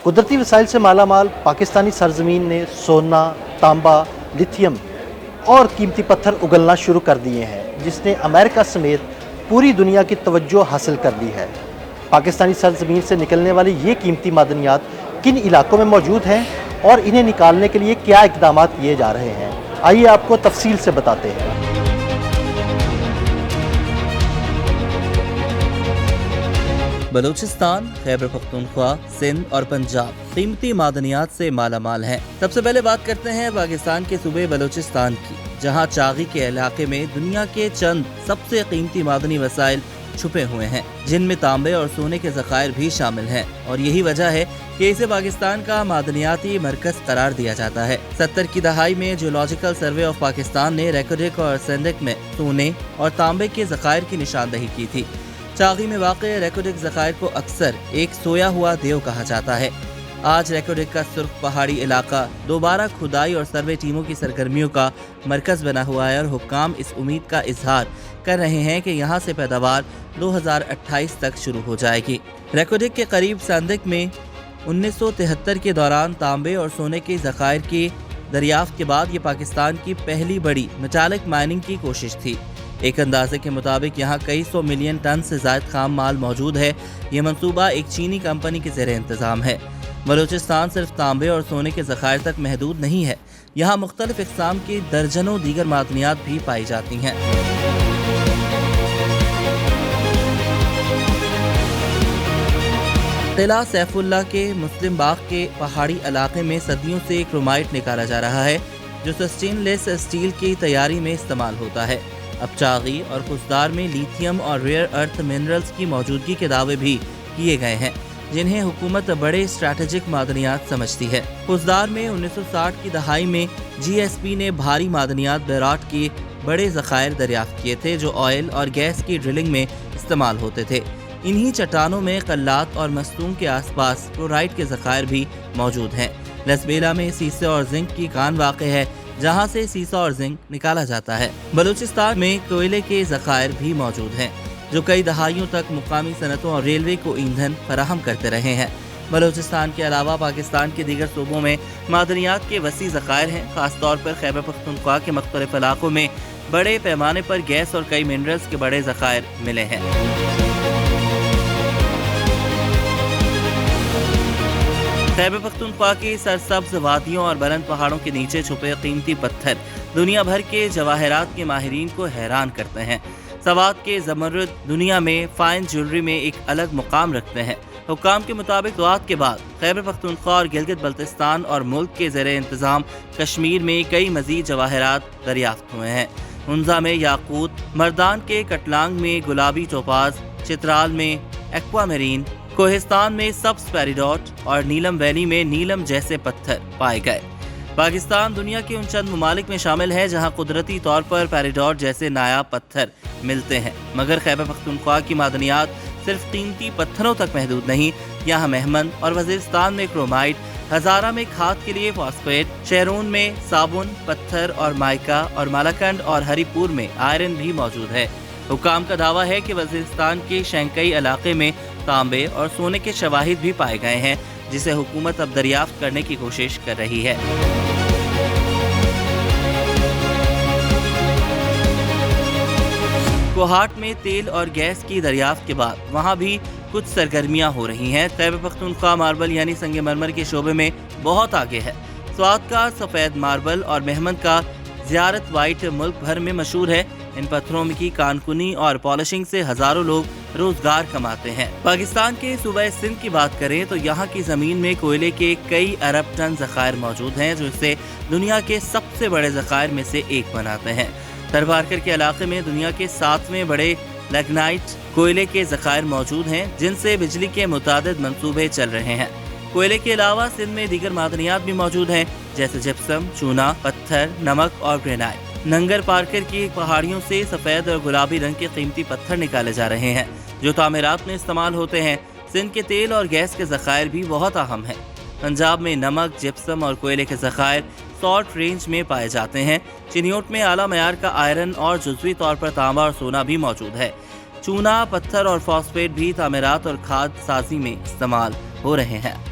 قدرتی وسائل سے مالا مال پاکستانی سرزمین نے سونا، تانبا، لیتھیم اور قیمتی پتھر اگلنا شروع کر دیے ہیں، جس نے امریکہ سمیت پوری دنیا کی توجہ حاصل کر لی ہے۔ پاکستانی سرزمین سے نکلنے والی یہ قیمتی معدنیات کن علاقوں میں موجود ہیں اور انہیں نکالنے کے لیے کیا اقدامات کیے جا رہے ہیں، آئیے آپ کو تفصیل سے بتاتے ہیں۔ بلوچستان، خیبر پختونخوا، سندھ اور پنجاب قیمتی معدنیات سے مالا مال ہیں۔ سب سے پہلے بات کرتے ہیں پاکستان کے صوبے بلوچستان کی، جہاں چاغی کے علاقے میں دنیا کے چند سب سے قیمتی معدنی وسائل چھپے ہوئے ہیں، جن میں تانبے اور سونے کے ذخائر بھی شامل ہیں، اور یہی وجہ ہے کہ اسے پاکستان کا معدنیاتی مرکز قرار دیا جاتا ہے۔ 70 کی دہائی میں جیولوجیکل سروے آف پاکستان نے ریکوڈک اور سندک میں سونے اور تانبے کے ذخائر کی نشاندہی کی تھی۔ چاغی میں واقع ریکوڈک ذخائر کو اکثر ایک سویا ہوا دیو کہا جاتا ہے۔ آج ریکوڈک کا سرخ پہاڑی علاقہ دوبارہ کھدائی اور سروے ٹیموں کی سرگرمیوں کا مرکز بنا ہوا ہے، اور حکام اس امید کا اظہار کر رہے ہیں کہ یہاں سے پیداوار 2028 تک شروع ہو جائے گی۔ ریکوڈک کے قریب سندک میں 1973 کے دوران تانبے اور سونے کے ذخائر کی دریافت کے بعد یہ پاکستان کی پہلی بڑی میٹالک مائننگ کی کوشش تھی۔ ایک اندازے کے مطابق یہاں کئی 100 ملین ٹن سے زائد خام مال موجود ہے۔ یہ منصوبہ ایک چینی کمپنی کے زیر انتظام ہے۔ بلوچستان صرف تانبے اور سونے کے ذخائر تک محدود نہیں ہے، یہاں مختلف اقسام کی درجنوں دیگر معدنیات بھی پائی جاتی ہیں۔ قلعہ سیف اللہ کے مسلم باغ کے پہاڑی علاقے میں صدیوں سے کرومائٹ نکالا جا رہا ہے، جو سسٹین لیس اسٹیل کی تیاری میں استعمال ہوتا ہے۔ اب چاغی اور کسدار میں لیتھیم اور ریئر ارتھ منرلز کی موجودگی کے دعوے بھی کیے گئے ہیں، جنہیں حکومت بڑے اسٹریٹجک معدنیات سمجھتی ہے۔ کسدار میں 1960 کی دہائی میں جی ایس پی نے بھاری معدنیات بیراٹ کے بڑے ذخائر دریافت کیے تھے، جو آئل اور گیس کی ڈرلنگ میں استعمال ہوتے تھے۔ انہی چٹانوں میں قلات اور مستونگ کے آس پاس کلورائٹ کے ذخائر بھی موجود ہیں۔ لسبیلا میں سیسے اور زنک کی کان واقع ہے، جہاں سے سیسا اور زنک نکالا جاتا ہے۔ بلوچستان میں کوئلے کے ذخائر بھی موجود ہیں، جو کئی دہائیوں تک مقامی صنعتوں اور ریلوے کو ایندھن فراہم کرتے رہے ہیں۔ بلوچستان کے علاوہ پاکستان کے دیگر صوبوں میں معدنیات کے وسیع ذخائر ہیں، خاص طور پر خیبر پختونخوا کے مختلف علاقوں میں بڑے پیمانے پر گیس اور کئی منرلز کے بڑے ذخائر ملے ہیں۔ خیبر پختونخوا کی سرسبز وادیوں اور بلند پہاڑوں کے نیچے چھپے قیمتی پتھر دنیا بھر کے جواہرات کے ماہرین کو حیران کرتے ہیں۔ سوات کے زمرد دنیا میں فائن جیولری میں ایک الگ مقام رکھتے ہیں۔ حکام کے مطابق سوات کے بعد خیبر پختونخوا اور گلگت بلتستان اور ملک کے زیر انتظام کشمیر میں کئی مزید جواہرات دریافت ہوئے ہیں۔ ہنزا میں یاقوت، مردان کے کٹلانگ میں گلابی ٹوپاز، چترال میں ایکوا میرین، کوہستان میں سبز پیریڈوٹ اور نیلم ویلی میں نیلم جیسے پتھر پائے گئے۔ پاکستان دنیا کے ان چند ممالک میں شامل ہے جہاں قدرتی طور پر پیریڈوٹ جیسے نایاب پتھر ملتے ہیں، مگر خیبر پختونخوا کی معدنیات صرف قیمتی پتھروں تک محدود نہیں۔ یہاں مہمند اور وزیرستان میں کرومائٹ، ہزارہ میں کھاد کے لیے فاسفیٹ، شہرون میں صابن، پتھر اور مائکا، اور مالاکنڈ اور ہری پور میں آئرن بھی موجود ہے۔ حکام کا دعویٰ ہے کہ وزیرستان کے شینکئی علاقے میں تانبے اور سونے کے شواہد بھی پائے گئے ہیں، جسے حکومت اب دریافت کرنے کی کوشش کر رہی ہے۔ کوہاٹ میں تیل اور گیس کی دریافت کے بعد وہاں بھی کچھ سرگرمیاں ہو رہی ہیں۔ خیبر پختونخوا ماربل یعنی سنگ مرمر کے شعبے میں بہت آگے ہے۔ سوات کا سفید ماربل اور مہمند کا زیارت وائٹ ملک بھر میں مشہور ہے۔ ان پتھروں کی کانکنی اور پالشنگ سے ہزاروں لوگ روزگار کماتے ہیں۔ پاکستان کے صوبہ سندھ کی بات کریں تو یہاں کی زمین میں کوئلے کے کئی ارب ٹن ذخائر موجود ہیں، جو اسے دنیا کے سب سے بڑے ذخائر میں سے ایک بناتے ہیں۔ تربارکر کے علاقے میں دنیا کے 7ویں بڑے لگنائٹ کوئلے کے ذخائر موجود ہیں، جن سے بجلی کے متعدد منصوبے چل رہے ہیں۔ کوئلے کے علاوہ سندھ میں دیگر معدنیات بھی موجود ہیں، جیسے جپسم، چونا، پتھر، نمک اور گرینائٹ۔ ننگر پارکر کی پہاڑیوں سے سفید اور گلابی رنگ کے قیمتی پتھر نکالے جا رہے ہیں، جو تعمیرات میں استعمال ہوتے ہیں۔ سندھ کے تیل اور گیس کے ذخائر بھی بہت اہم ہیں۔ پنجاب میں نمک، جپسم اور کوئلے کے ذخائر سالٹ رینج میں پائے جاتے ہیں۔ چنیوٹ میں اعلیٰ معیار کا آئرن اور جزوی طور پر تانبا اور سونا بھی موجود ہے۔ چونا، پتھر اور فاسفیٹ بھی تعمیرات اور کھاد سازی میں استعمال ہو رہے ہیں۔